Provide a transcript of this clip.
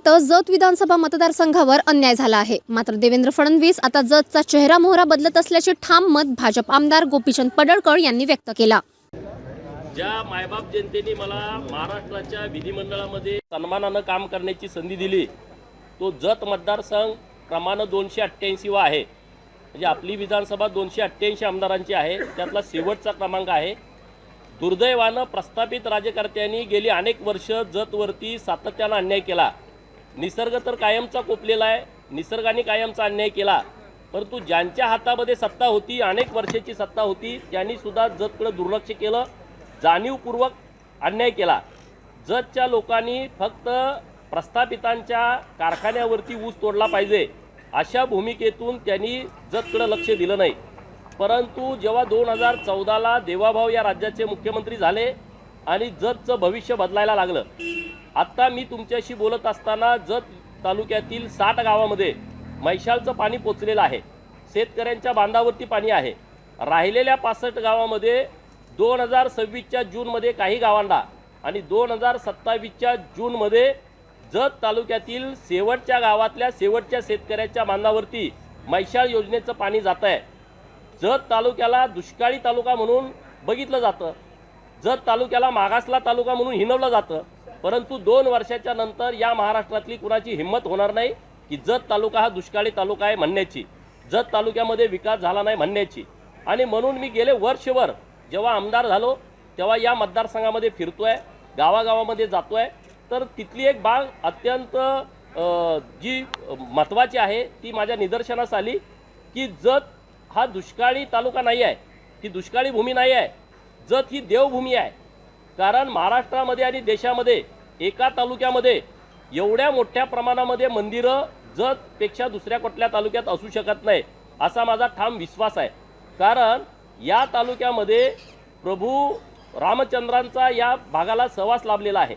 वाटतं जत विधानसभा मतदारसंघावर अन्याय झाला आहे। मात्र देवेंद्र फडणवीस आता जतचा चेहरा मोहरा बदलत असल्याचे ठाम मत भाजप आमदार गोपीचंद पडळकर यांनी व्यक्त केला। ज्या मायबाप जनतेने मला महाराष्ट्राच्या विधिमंडळामध्ये सन्मानानं काम करण्याची संधी दिली, तो जत मतदारसंघ क्रमांक 288 वा आहे। म्हणजे आपली विधानसभा 288 आमदारांची आहे, त्यातला शेवटचा क्रमांक आहे। दुर्दैवानं प्रस्थापित राज्यकर्त्यांनी गेली अनेक वर्ष जतवरती सातत्यानं अन्याय केला। निसर्ग तर कायमचा कोपलेला आहे, निसर्गाने कायमचा अन्याय केला, परंतु ज्यांच्या हातामध्ये सत्ता होती, अनेक वर्षाची सत्ता होती, त्यांनी सुद्धा जतकडे दुर्लक्ष केलं, जाणीवपूर्वक अन्याय केला। जतच्या लोकांनी फक्त प्रस्थापितांच्या कारखान्यावरती ऊस तोडला पाहिजे अशा भूमिकेतून त्यांनी जतकडे लक्ष दिलं नाही। परंतु जेव्हा 2014ला देवाभाऊ या राज्याचे मुख्यमंत्री झाले आणि जतचं भविष्य बदलायला लागलं, आता मी तुमच्याशी बोलत असताना जत तालुक्यातील 60 गावामध्ये मैशालचं पाणी पोचलेलं आहे, शेतकऱ्यांच्या बांधावरती पाणी आहे। राहिलेल्या 65 गावामध्ये 2026च्या जूनमध्ये काही गावांना आणि 2027च्या जूनमध्ये जत तालुक्यातील शेवटच्या गावातल्या शेवटच्या शेतकऱ्याच्या बांधावरती मैशाल योजनेचं पाणी जात आहे। जत तालुक्याला दुष्काळी तालुका म्हणून बघितलं जातं, जत तालुक्याला मागासला तालुका म्हणून हिणवलं जातं, परंतु 2 वर्षाच्या नंतर या महाराष्ट्रातली कुणाची हिंमत होणार नाही की जत तालुका हा दुष्काळी तालुका आहे म्हणण्याची, जत तालुक्यामध्ये विकास झाला नाही म्हणण्याची। आणि म्हणून मी गेले वर्षभर जेव्हा आमदार झालो तेव्हा या मतदारसंघामध्ये फिरतोय, गावागावामध्ये जातोय, तर तिथली एक बाब अत्यंत जी महत्त्वाची आहे ती माझ्या निदर्शनास आली की जत हा दुष्काळी तालुका नाही आहे, ही दुष्काळी भूमी नाही आहे, जत ही देवभूमी आहे। कारण महाराष्ट्रामध्ये आणि देशामध्ये एका तालुक्यामध्ये एवढ्या मोठ्या प्रमाणामध्ये मंदिरं जतपेक्षा दुसऱ्या कुठल्या तालुक्यात असू शकत नाही असा माझा ठाम विश्वास आहे। कारण या तालुक्यामध्ये प्रभू रामचंद्रांचा या भागाला सहवास लाभलेला आहे।